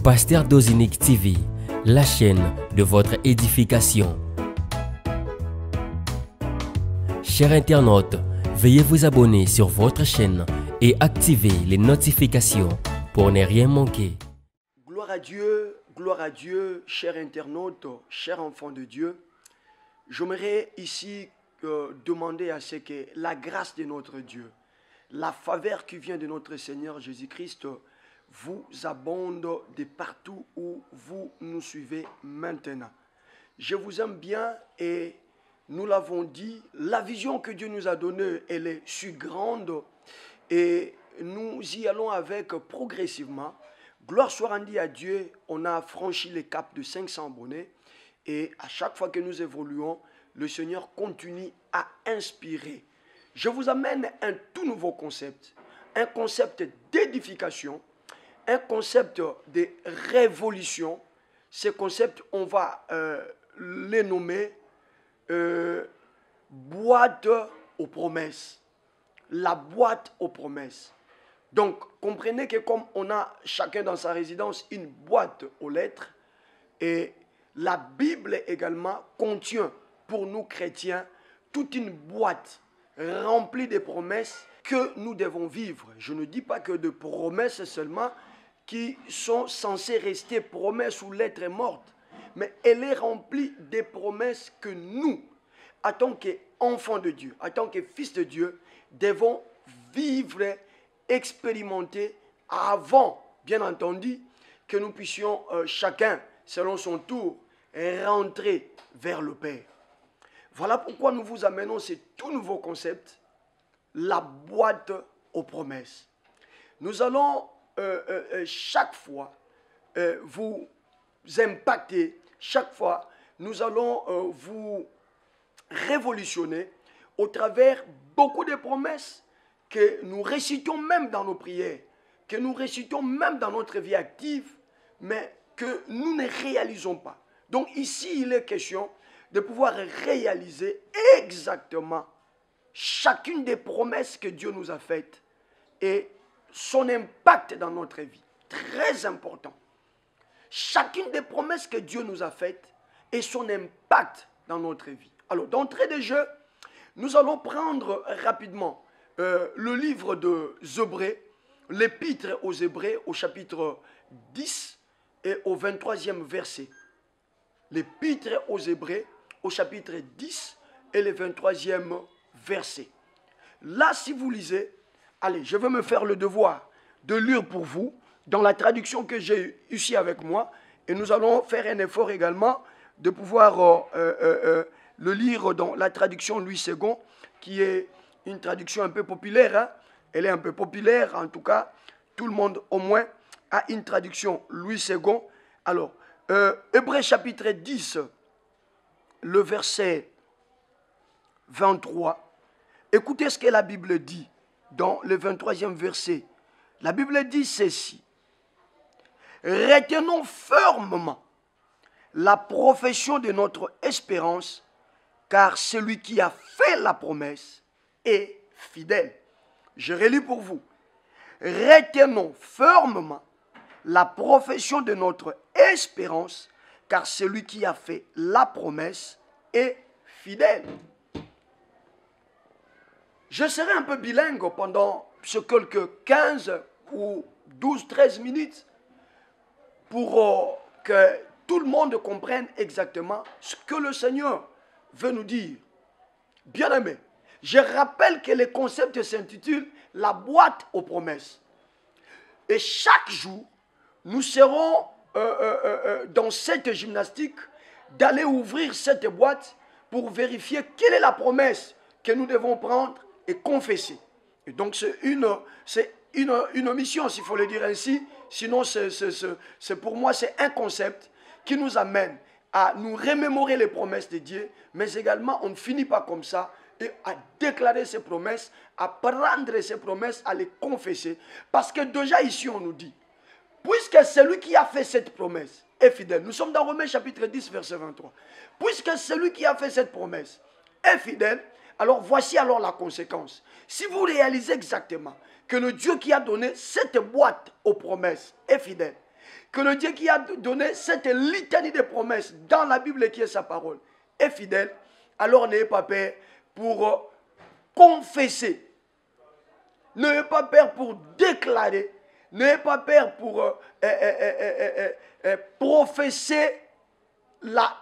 Pasteur Dozinique TV, la chaîne de votre édification. Chers internautes, veuillez vous abonner sur votre chaîne et activer les notifications pour ne rien manquer. Gloire à Dieu, chers internautes, chers enfants de Dieu. J'aimerais ici demander à ce que la grâce de notre Dieu, la faveur qui vient de notre Seigneur Jésus-Christ vous abonde de partout où vous nous suivez maintenant. Je vous aime bien et nous l'avons dit, la vision que Dieu nous a donnée, elle est si grande et nous y allons avec progressivement. Gloire soit rendue à Dieu, on a franchi les caps de 500 abonnés et à chaque fois que nous évoluons, le Seigneur continue à inspirer. Je vous amène un tout nouveau concept, un concept d'édification, un concept de révolution. Ces concepts, on va les nommer boîte aux promesses. La boîte aux promesses. Donc, comprenez que comme on a chacun dans sa résidence une boîte aux lettres, et la Bible également contient pour nous chrétiens toute une boîte remplie de promesses que nous devons vivre. Je ne dis pas que de promesses seulement qui sont censées rester promesses ou lettres mortes, mais elle est remplie de promesses que nous, en tant qu'enfants de Dieu, en tant que fils de Dieu, devons vivre, expérimenter avant, bien entendu, que nous puissions chacun, selon son tour, rentrer vers le Père. Voilà pourquoi nous vous amenons ce tout nouveau concept, la boîte aux promesses. Nous allons chaque fois vous impacter, chaque fois nous allons vous révolutionner au travers beaucoup de promesses que nous récitons même dans nos prières, que nous récitons même dans notre vie active, mais que nous ne réalisons pas. Donc ici, il est question de pouvoir réaliser exactement chacune des promesses que Dieu nous a faites et son impact dans notre vie. Très important. Chacune des promesses que Dieu nous a faites et son impact dans notre vie. Alors, d'entrée de jeu, nous allons prendre rapidement le livre de Hébreux, l'épître aux Hébreux au chapitre 10 et au 23e verset. L'épître aux Hébreux au chapitre 10 et le 23e verset. Là, si vous lisez, allez, je vais me faire le devoir de lire pour vous dans la traduction que j'ai ici avec moi. Et nous allons faire un effort également de pouvoir le lire dans la traduction Louis II, qui est une traduction un peu populaire. Hein? Elle est un peu populaire, en tout cas, tout le monde au moins a une traduction Louis II. Alors, Hébreux chapitre 10, le verset 23. Écoutez ce que la Bible dit dans le 23e verset. La Bible dit ceci. Retenons fermement la profession de notre espérance, car celui qui a fait la promesse est fidèle. Je relis pour vous. Retenons fermement la profession de notre espérance, car celui qui a fait la promesse est fidèle. Je serai un peu bilingue pendant ce quelques 15 ou 12, 13 minutes pour que tout le monde comprenne exactement ce que le Seigneur veut nous dire. Bien-aimés, je rappelle que le concept s'intitule « La boîte aux promesses ». Et chaque jour, nous serons dans cette gymnastique d'aller ouvrir cette boîte pour vérifier quelle est la promesse que nous devons prendre et confesser. Et donc c'est une mission, s'il faut le dire ainsi. Sinon, pour moi, c'est un concept qui nous amène à nous remémorer les promesses de Dieu, mais également, on ne finit pas comme ça, et à déclarer ces promesses, à prendre ces promesses, à les confesser. Parce que déjà ici, on nous dit, puisque celui qui a fait cette promesse est fidèle. Nous sommes dans Romains chapitre 10, verset 23. Puisque celui qui a fait cette promesse est fidèle, alors voici alors la conséquence. Si vous réalisez exactement que le Dieu qui a donné cette boîte aux promesses est fidèle, que le Dieu qui a donné cette litanie de promesses dans la Bible et qui est sa parole est fidèle, alors n'ayez pas peur pour confesser. N'ayez pas peur pour déclarer. N'ayez pas peur pour professer la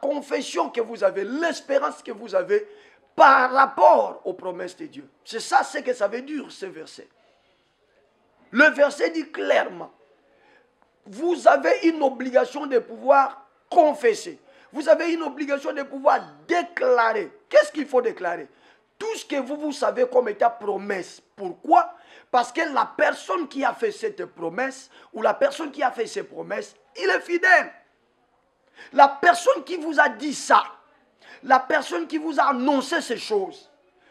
confession que vous avez, l'espérance que vous avez par rapport aux promesses de Dieu. C'est ça ce que ça veut dire, ce verset. Le verset dit clairement, vous avez une obligation de pouvoir confesser. Vous avez une obligation de pouvoir déclarer. Qu'est-ce qu'il faut déclarer? Tout ce que vous savez comme état promesse. Pourquoi? Parce que la personne qui a fait cette promesse, ou la personne qui a fait ces promesses, il est fidèle. La personne qui vous a dit ça, la personne qui vous a annoncé ces choses,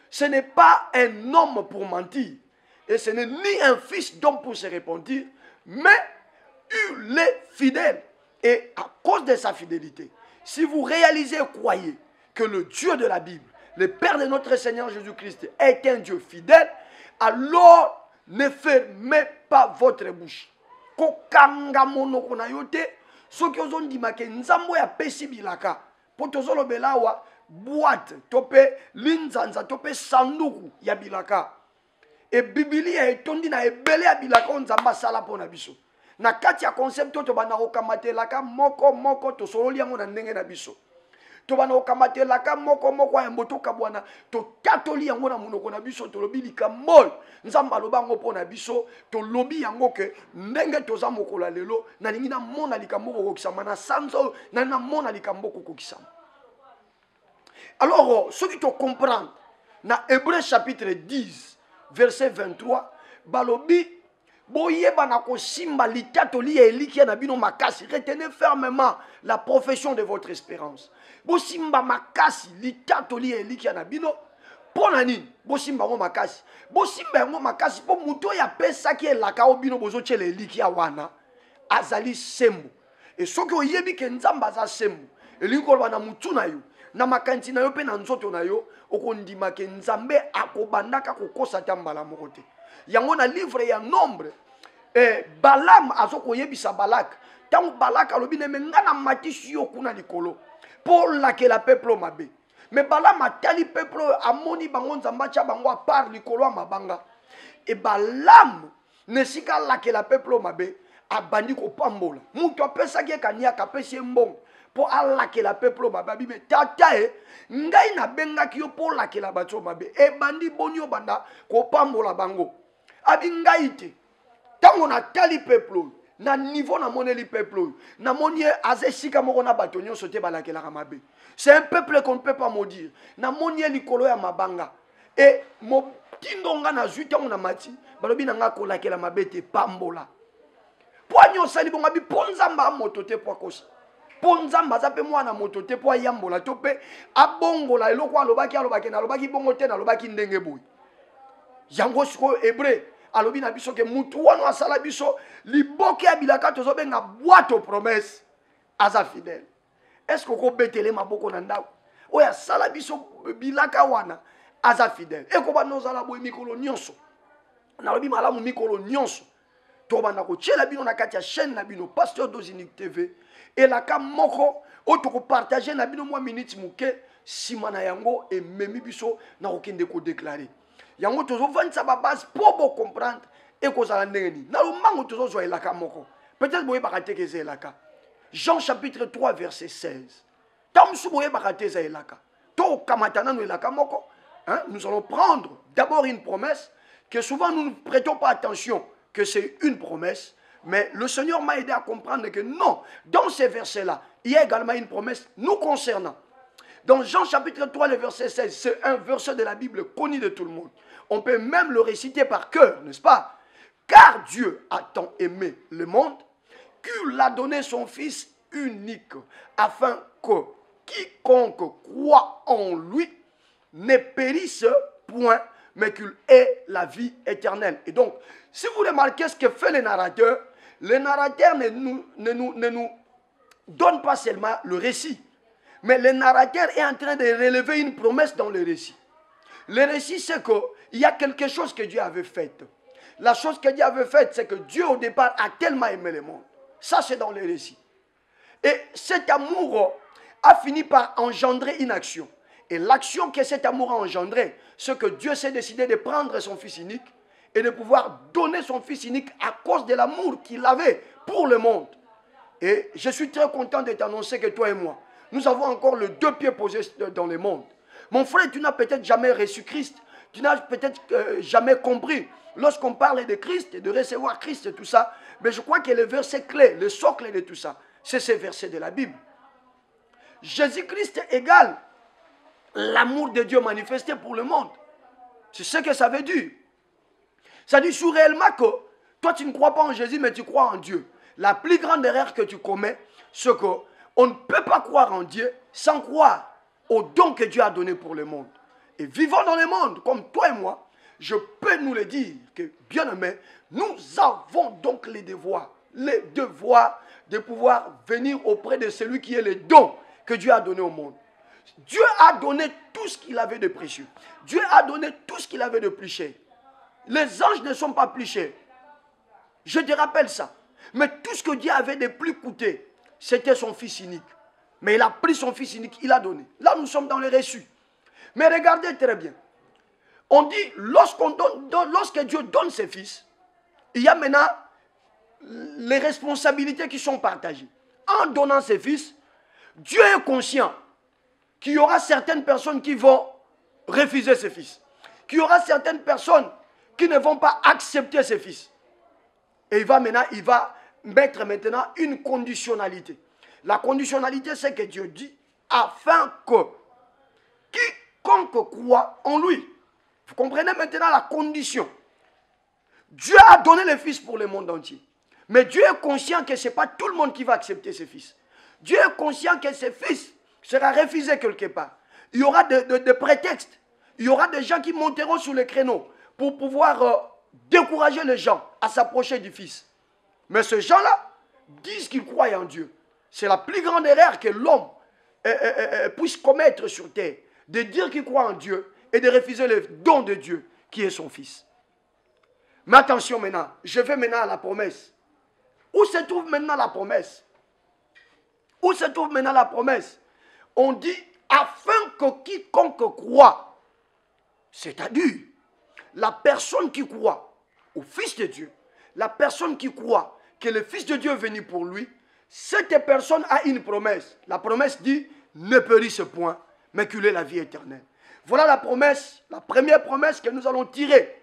ce n'est pas un homme pour mentir. Et ce n'est ni un fils d'homme pour se repentir, mais il est fidèle. Et à cause de sa fidélité, si vous réalisez et croyez que le Dieu de la Bible, le Père de notre Seigneur Jésus-Christ, est un Dieu fidèle, alors ne fermez pas votre bouche. Kokanga monoko na yote, soki ozondimaka nzambo ya pesi bilaka, po tozolobela wa boîte, tope linzanza, tope sanduku ya bilaka. Et Biblia etondi na ebele ya bilaka nzamba sala pona biso. Na kati ya concept to bana okamatelaka moko to sololi yango na ndenge na biso. To bana okamatelaka moko ya mboto kabwana to tatoli yango na munoko na biso to lobi likamol. Nzamba loba ngo pona biso to lobi yango ke ndenge toza mokola lelo na ningi na mona likambo kokisama na sanzo na mona likambo kokisama. Alors ce qui te comprend na Hébreux chapitre 10 verset 23, balobi, boyeba na kosimba litatoli ya elikia na bino makasi, retenez fermement la profession de votre espérance. Bosimba makasi litatoli ya elikia na bino, pona nini? Bosimba ngo makasi. Bosimba ngo makasi po muto ya pesa ki elaka o bino bozo chele elikia wana, azali sembo. Et soki oyebi ke nzamba za sembo, elikolo na mutu na yo, na makanti na yo pe na nzoto na yo, okondima ke nzambe akobandaka kokosa tambala moko te. Yango na livre ya Nombre, Balaam azoko yebisa Balak, tango Balak alobi ne ngana matisi yo kuna likolo pour lakela peuple mabe. Mais Balaam atali peuple amoni bango nzamba cha bango a part likolo mabanga. Et Balaam ne sika lakela peuple mabe abandi ko pambola. Muto apesa ke kania kapesi mbongo. Pour alakela peuple mabe me tata ngai na benga ki yo pour lakela bato mabe e bandi bonio banda ko pambola bango abi ngai te tango na tali peuple na niveau na moneli peuple na monie azesika moko na bato nyonso te balakela mabe. C'est un peuple qu'on ne peut pas maudire. Na monie likolo ya mabanga et mo tindonga na zuita na mati balobi na nga ko lakela mabe te pambola poanyo sali bonga bi ponzamba moto te po kosa. Ponzamba zape mwana moto te po yambola to pe abongola eloko alobaki na lobaki bongo te na lobaki ndenge boy. Yango siko Hébreu alobi na biso ke mutu wana asala biso liboke ya bilaka tozo benga boîte aux promesses aza fidèle. Est-ce que ko betele maboko na ndako oya sala biso bilaka wana aza fidèle. E ko bano zala boy mikolo nyonso. Na lobi malamu mikolo nyonso. To bana ko tshela bino na kati ya chaîne na bino Pasteur Dozinique TV. Et la kam moko otoko partager na bino mwa minute muke simana yango et memi biso na okende ko déclarer yango tozo vantsa ba base pour bo comprendre et ko zala ndenge na lo mango tozo zo elaka moko peut-être boye bakate ke elaka Jean chapitre 3 verset 16 tam su boye bakate za elaka to kamatana no elaka moko hein nous allons prendre d'abord une promesse que souvent nous ne prêtons pas attention que c'est une promesse. Mais le Seigneur m'a aidé à comprendre que non, dans ces versets-là, il y a également une promesse nous concernant. Dans Jean chapitre 3, le verset 16, c'est un verset de la Bible connu de tout le monde. On peut même le réciter par cœur, n'est-ce pas? Car Dieu a tant aimé le monde qu'il a donné son Fils unique, afin que quiconque croit en lui ne périsse point, mais qu'il ait la vie éternelle. Et donc, si vous remarquez ce que fait le narrateur ne nous donne pas seulement le récit, mais le narrateur est en train de relever une promesse dans le récit. Le récit, c'est qu'il y a quelque chose que Dieu avait fait. La chose que Dieu avait faite, c'est que Dieu au départ a tellement aimé le monde. Ça, c'est dans les récits. Et cet amour a fini par engendrer une action. Et l'action que cet amour a engendré, c'est que Dieu s'est décidé de prendre son Fils unique et de pouvoir donner son Fils unique à cause de l'amour qu'il avait pour le monde. Et je suis très content de t'annoncer que toi et moi, nous avons encore les deux pieds posés dans le monde. Mon frère, tu n'as peut-être jamais reçu Christ. Tu n'as peut-être jamais compris. Lorsqu'on parle de Christ et de recevoir Christ et tout ça, mais je crois que le verset clé, le socle de tout ça, c'est ces versets de la Bible. Jésus-Christ égale l'amour de Dieu manifesté pour le monde. C'est ce que ça veut dire. Ça dit sous réellement que toi tu ne crois pas en Jésus mais tu crois en Dieu. La plus grande erreur que tu commets, c'est qu'on ne peut pas croire en Dieu sans croire au don que Dieu a donné pour le monde. Et vivant dans le monde comme toi et moi, je peux nous le dire que, bien aimé, nous avons donc les devoirs de pouvoir venir auprès de celui qui est le don que Dieu a donné au monde. Dieu a donné tout ce qu'il avait de précieux. Dieu a donné tout ce qu'il avait de plus cher. Les anges ne sont pas plus chers. Je te rappelle ça. Mais tout ce que Dieu avait de plus coûté, c'était son Fils unique. Mais il a pris son Fils unique, il a donné. Là, nous sommes dans les reçus. Mais regardez très bien. On dit, lorsque Dieu donne ses fils, il y a maintenant les responsabilités qui sont partagées. En donnant ses fils, Dieu est conscient qu'il y aura certaines personnes qui vont refuser ses fils. Qu'il y aura certaines personnes qui ne vont pas accepter ses fils. Et il va mettre maintenant une conditionnalité. La conditionnalité, c'est que Dieu dit, afin que quiconque croit en lui. Vous comprenez maintenant la condition. Dieu a donné le Fils pour le monde entier. Mais Dieu est conscient que ce n'est pas tout le monde qui va accepter ses fils. Dieu est conscient que ses fils sera refusé quelque part. Il y aura des prétextes. Il y aura des gens qui monteront sur les créneaux pour pouvoir décourager les gens à s'approcher du Fils. Mais ces gens-là disent qu'ils croient en Dieu. C'est la plus grande erreur que l'homme puisse commettre sur terre. De dire qu'il croit en Dieu et de refuser le don de Dieu qui est son Fils. Mais attention maintenant, je vais maintenant à la promesse. Où se trouve maintenant la promesse? Où se trouve maintenant la promesse? On dit, afin que quiconque croit, c'est-à-dire la personne qui croit au Fils de Dieu, la personne qui croit que le Fils de Dieu est venu pour lui, cette personne a une promesse. La promesse dit, ne périsse point, mais qu'il ait la vie éternelle. Voilà la promesse, la première promesse que nous allons tirer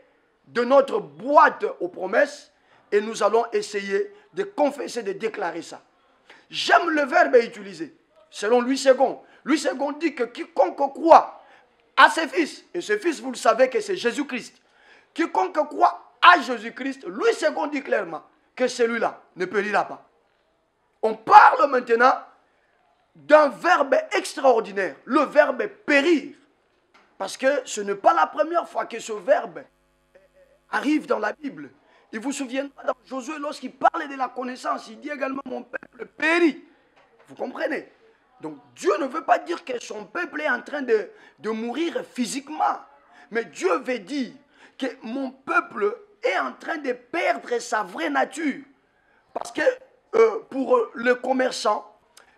de notre boîte aux promesses et nous allons essayer de confesser, de déclarer ça. J'aime le verbe utilisé. Selon Louis II. Louis II dit que quiconque croit à ses fils, et ses fils, vous le savez que c'est Jésus-Christ. Quiconque croit à Jésus-Christ, Louis II dit clairement que celui-là ne périra pas. On parle maintenant d'un verbe extraordinaire, le verbe périr. Parce que ce n'est pas la première fois que ce verbe arrive dans la Bible. Il vous souviendra dans Josué, lorsqu'il parlait de la connaissance, il dit également mon peuple périt. Vous comprenez? Donc Dieu ne veut pas dire que son peuple est en train de mourir physiquement. Mais Dieu veut dire que mon peuple est en train de perdre sa vraie nature. Parce que pour le commerçant,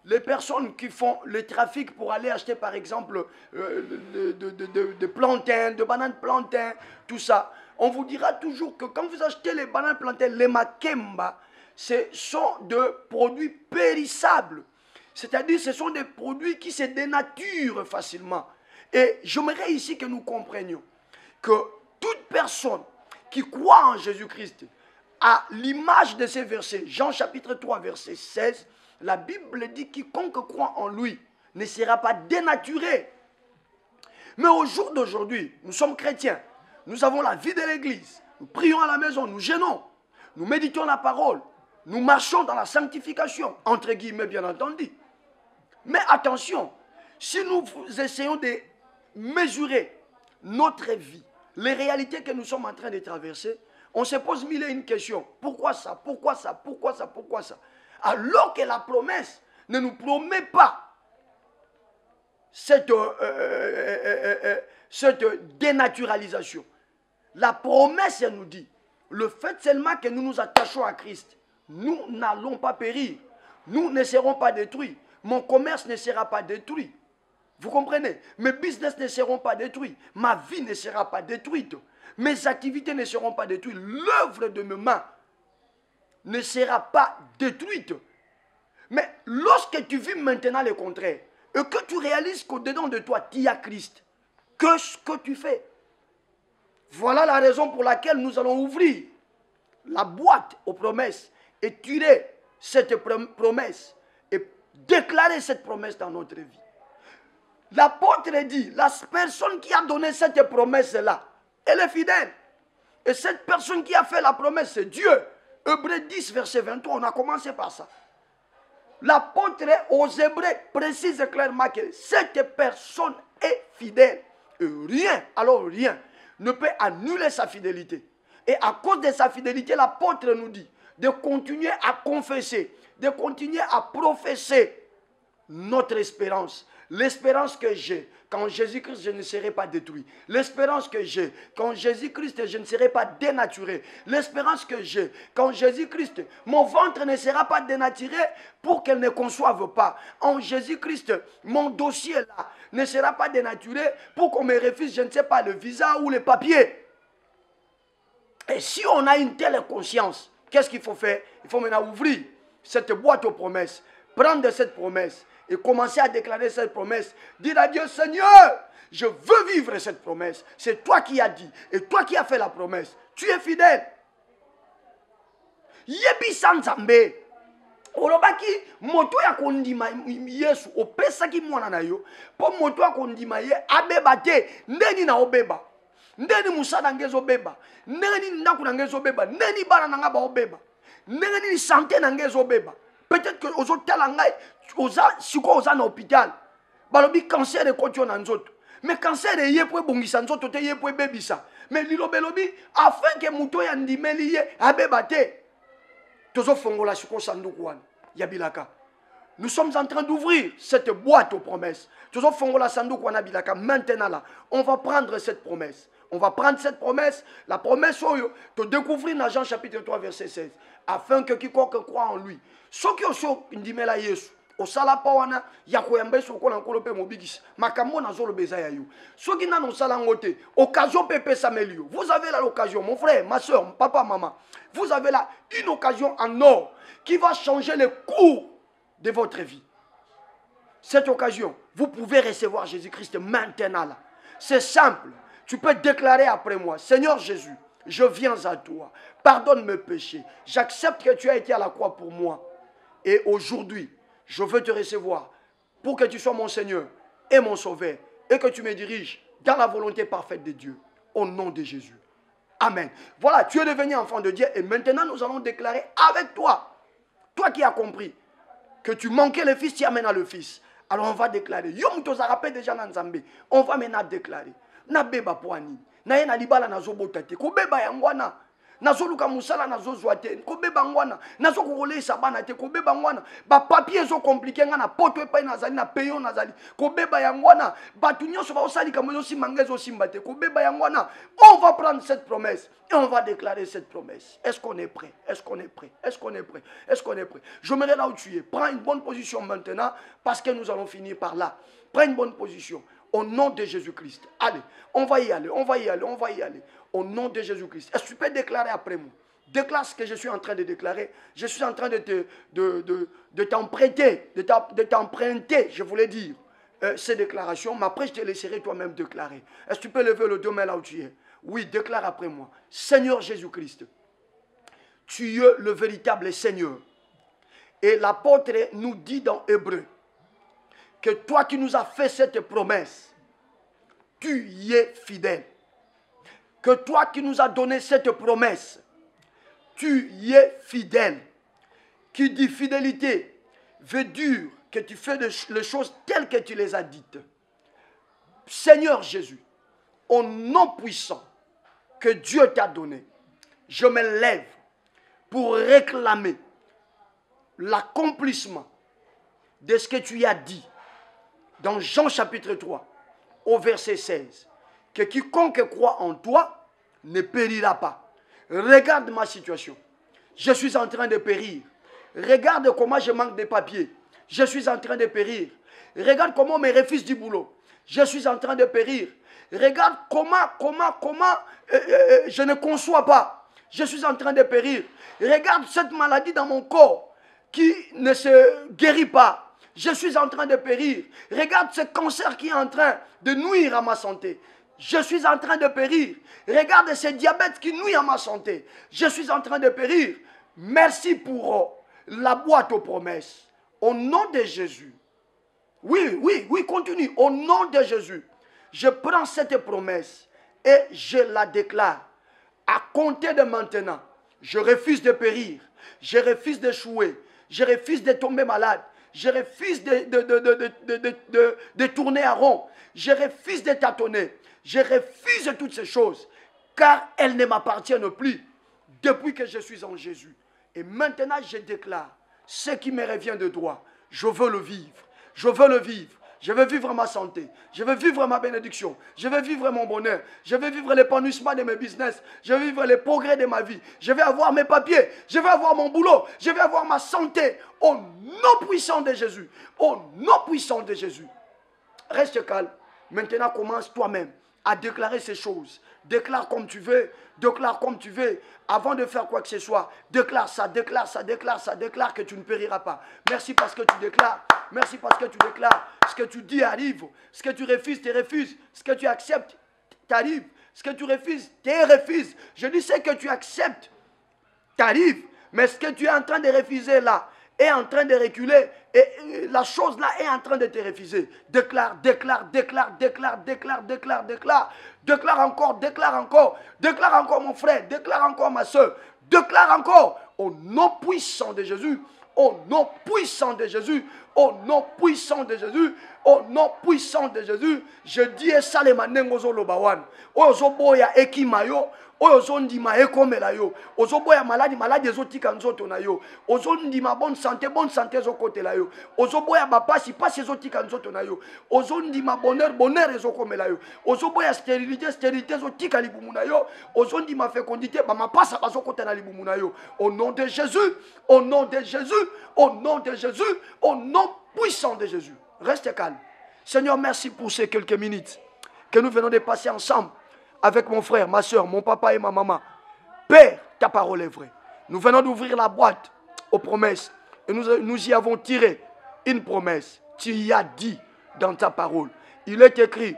les personnes qui font le trafic pour aller acheter par exemple de plantains, de bananes plantains, tout ça, on vous dira toujours que quand vous achetez les bananes plantains, les makemba, ce sont des produits périssables. C'est-à-dire ce sont des produits qui se dénaturent facilement. Et j'aimerais ici que nous comprenions que toute personne qui croit en Jésus-Christ, à l'image de ces versets, Jean chapitre 3, verset 16, la Bible dit quiconque croit en lui ne sera pas dénaturé. Mais au jour d'aujourd'hui, nous sommes chrétiens, nous avons la vie de l'église, nous prions à la maison, nous jeûnons, nous méditons la parole, nous marchons dans la sanctification, entre guillemets bien entendu. Mais attention, si nous essayons de mesurer notre vie, les réalités que nous sommes en train de traverser, on se pose mille et une questions. Pourquoi ça? Pourquoi ça? Pourquoi ça? Pourquoi ça? Alors que la promesse ne nous promet pas cette dénaturalisation. La promesse nous dit Le fait seulement que nous nous attachons à Christ, nous n'allons pas périr. Nous ne serons pas détruits. Mon commerce ne sera pas détruit. Vous comprenez? Mes business ne seront pas détruits. Ma vie ne sera pas détruite. Mes activités ne seront pas détruites. L'œuvre de mes mains ne sera pas détruite. Mais lorsque tu vis maintenant le contraire, et que tu réalises qu'au-dedans de toi, il y a Christ, qu'est-ce que tu fais? Voilà la raison pour laquelle nous allons ouvrir la boîte aux promesses et tirer cette promesse et déclarer cette promesse dans notre vie. L'apôtre dit, la personne qui a donné cette promesse-là, elle est fidèle. Et cette personne qui a fait la promesse, c'est Dieu. Hébreux 10, verset 23, on a commencé par ça. L'apôtre aux Hébreux précise clairement que cette personne est fidèle. Et rien, alors rien, ne peut annuler sa fidélité. Et à cause de sa fidélité, l'apôtre nous dit de continuer à confesser, de continuer à professer notre espérance. L'espérance que j'ai, qu'en Jésus-Christ, je ne serai pas détruit. L'espérance que j'ai, qu'en Jésus-Christ, je ne serai pas dénaturé. L'espérance que j'ai, qu'en Jésus-Christ, mon ventre ne sera pas dénaturé pour qu'elle ne conçoive pas. En Jésus-Christ, mon dossier là ne sera pas dénaturé pour qu'on me refuse, je ne sais pas, le visa ou les papiers. Et si on a une telle conscience, qu'est-ce qu'il faut faire? Il faut maintenant ouvrir cette boîte aux promesses, prendre cette promesse et commencer à déclarer cette promesse. Dire à Dieu, Seigneur, je veux vivre cette promesse. C'est toi qui as dit et toi qui as fait la promesse. Tu es fidèle. Yebi sanzambe. Olobaki moto ya kondima Yesu opesaki mwana na yo po moto ya kondima ye abeba te ndeni na obeba. Ndeni musada ngezo beba. Ndeni ndaku na ngezo beba. Ndeni bana na ngaba obeba. Ndeni santé na ngezo beba. Peut-être que aux autres talangai siko oza na hôpital. Balobi cancer de kotio na nzoto. Mais cancer de yepwe bongisa nzoto te yepwe bebisa. Mais lilobelobi afin que muto ya ndimeli ye abeba te. Tozo fongola siko sanduku wana ya bilaka. Nous sommes en train d'ouvrir cette boîte aux promesses. Tozo fongola sanduku wana bilaka. Maintenant là, on va prendre cette promesse. On va prendre cette promesse, la promesse de découvrir dans Jean chapitre 3 verset 16, afin que quiconque croit en lui, ceux qui ont dit mais là Yesu, au salapawana, yakoyambe soko na kolope mobigis, makambo na zolo beza ya yo. Ceux qui n'ont salangote, occasion pepe samelio. Vous avez là l'occasion, mon frère, ma soeur, mon papa, maman. Vous avez là une occasion en or qui va changer le cours de votre vie. Cette occasion, vous pouvez recevoir Jésus-Christ maintenant là. C'est simple. Tu peux déclarer après moi, Seigneur Jésus, je viens à toi. Pardonne mes péchés. J'accepte que tu as été à la croix pour moi. Et aujourd'hui, je veux te recevoir pour que tu sois mon Seigneur et mon Sauveur. Et que tu me diriges dans la volonté parfaite de Dieu. Au nom de Jésus. Amen. Voilà, tu es devenu enfant de Dieu. Et maintenant, nous allons déclarer avec toi. Toi qui as compris que tu manquais le Fils, tu amènes le Fils. Alors on va déclarer. Yom to rappelle déjà dans Nzambe. On va maintenant déclarer. Na beba poani na ye na libala nazo botate ko beba yangwana nazo luka musala nazo zwate ko beba ngwana nazo ko kolesa bana te ko beba ngwana ba papier zo compliqué nga na poto epai nazali na payo nazali ko beba yangwana batu nyonso ba osali ka moyo simangezo simbate ko beba yangwana. On va prendre cette promesse et on va déclarer cette promesse. Est-ce qu'on est prêt? Est-ce qu'on est prêt? Est-ce qu'on est prêt? Est-ce qu'on est prêt? Je me mets là où tu es. Prends une bonne position maintenant parce que nous allons finir par là. Prends une bonne position. Au nom de Jésus-Christ. Allez, on va y aller, on va y aller, on va y aller. Au nom de Jésus-Christ. Est-ce que tu peux déclarer après moi? Déclare ce que je suis en train de déclarer. Je suis en train de t'emprunter, je voulais dire, ces déclarations. Mais après, je te laisserai toi-même déclarer. Est-ce que tu peux lever le deux mains là où tu es? Oui, déclare après moi. Seigneur Jésus-Christ, tu es le véritable Seigneur. Et l'apôtre nous dit dans Hébreux, que toi qui nous as fait cette promesse, tu y es fidèle. Que toi qui nous as donné cette promesse, tu y es fidèle. Qui dit fidélité veut dire que tu fais les choses telles que tu les as dites. Seigneur Jésus, au nom puissant que Dieu t'a donné, je me lève pour réclamer l'accomplissement de ce que tu y as dit dans Jean chapitre 3, au verset 16, que quiconque croit en toi ne périra pas, Regarde ma situation. Je suis en train de périr. Regarde comment je manque de papiers. Je suis en train de périr. Regarde comment on me refuse du boulot. Je suis en train de périr. Regarde comment je ne conçois pas. Je suis en train de périr. Regarde cette maladie dans mon corps qui ne se guérit pas. Je suis en train de périr. Regarde ce cancer qui est en train de nuire à ma santé. Je suis en train de périr. Regarde ce diabète qui nuit à ma santé. Je suis en train de périr. Merci pour la boîte aux promesses. Au nom de Jésus. Oui, continue. Au nom de Jésus, je prends cette promesse et je la déclare. À compter de maintenant, je refuse de périr. Je refuse d'échouer. Je refuse de tomber malade. Je refuse de tourner à rond. Je refuse de tâtonner. Je refuse toutes ces choses, car elles ne m'appartiennent plus depuis que je suis en Jésus. Et maintenant, je déclare ce qui me revient de droit. Je veux le vivre. Je veux le vivre. Je veux vivre ma santé. Je veux vivre ma bénédiction. Je veux vivre mon bonheur. Je veux vivre l'épanouissement de mes business. Je veux vivre les progrès de ma vie. Je veux avoir mes papiers. Je veux avoir mon boulot. Je veux avoir ma santé. Au nom puissant de Jésus. Au nom puissant de Jésus. Reste calme. Maintenant, commence toi-même à déclarer ces choses. Déclare comme tu veux. Déclare comme tu veux. Avant de faire quoi que ce soit, déclare ça, déclare ça, déclare ça. Déclare que tu ne périras pas. Merci parce que tu déclares. Merci parce que tu déclares. Ce que tu dis arrive. Ce que tu refuses, tu refuses. Ce que tu acceptes, t'arrive. Ce que tu refuses, tu refuses. Je dis ce que tu acceptes, t'arrive. Mais ce que tu es en train de refuser là est en train de reculer. Et la chose là est en train de te refuser. Déclare, déclare, déclare, déclare, déclare, déclare, déclare. Déclare encore, déclare encore. Déclare encore mon frère. Déclare encore ma soeur. Déclare encore. Au nom puissant de Jésus. Au nom puissant de Jésus. Au nom puissant de Jésus. Au nom puissant de Jésus. Je dis ça les manengozo lobawan. Ozo boya ekimayo. Ozo ndima ekomela yo. Ozo boya maladi ezotika nzoto na yo. Ozo ndima bonne santé ezokotela yo. Ozo boya bapasi ezotika nzoto na yo. Ozo ndima bonheur ezokomela yo. Ozo boya stérilité ezotika libumu na yo. Ozo ndima fécondité bamapasa bazokota na libumu na yo. Au nom de Jésus, au nom de Jésus, au nom de Jésus, au nom puissant de Jésus. Reste calme. Seigneur, merci pour ces quelques minutes que nous venons de passer ensemble avec mon frère, ma soeur, mon papa et ma maman. Père, ta parole est vraie. Nous venons d'ouvrir la boîte aux promesses et nous y avons tiré une promesse. Tu y as dit dans ta parole. Il est écrit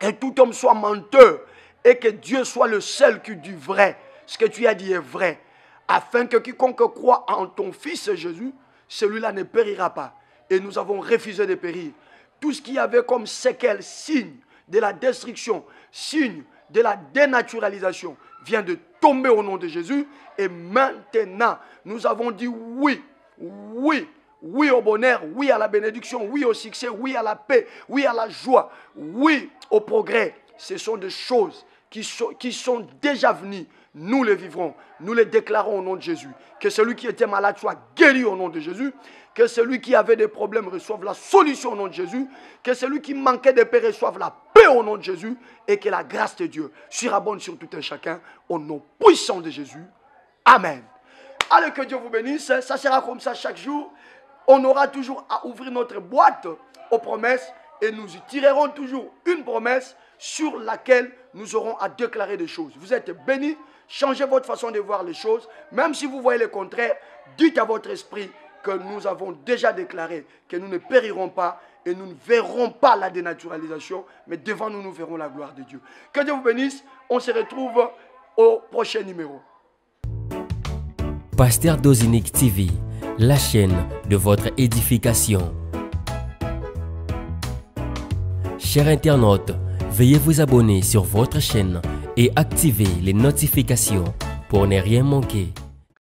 que tout homme soit menteur et que Dieu soit le seul qui dit vrai. Ce que tu as dit est vrai. Afin que quiconque croit en ton Fils Jésus, celui-là ne périra pas. Et nous avons refusé de périr. Tout ce qui avait comme séquelle, signe de la destruction, signe de la dénaturalisation, vient de tomber au nom de Jésus. Et maintenant, nous avons dit oui, oui, oui au bonheur, oui à la bénédiction, oui au succès, oui à la paix, oui à la joie, oui au progrès. Ce sont des choses qui sont déjà venues. Nous les vivrons, nous les déclarons au nom de Jésus. Que celui qui était malade soit guéri au nom de Jésus. Que celui qui avait des problèmes reçoive la solution au nom de Jésus. Que celui qui manquait de paix reçoive la paix au nom de Jésus. Et que la grâce de Dieu surabonde sur tout un chacun au nom puissant de Jésus. Amen. Allez, que Dieu vous bénisse. Ça sera comme ça chaque jour. On aura toujours à ouvrir notre boîte aux promesses. Et nous y tirerons toujours une promesse sur laquelle nous aurons à déclarer des choses. Vous êtes bénis. Changez votre façon de voir les choses. Même si vous voyez le contraire, dites à votre esprit que nous avons déjà déclaré que nous ne périrons pas et nous ne verrons pas la dénaturalisation, mais devant nous, nous verrons la gloire de Dieu. Que Dieu vous bénisse. On se retrouve au prochain numéro. Pasteur Dozinique TV, la chaîne de votre édification. Chers internautes, veuillez vous abonner sur votre chaîne et activer les notifications pour ne rien manquer.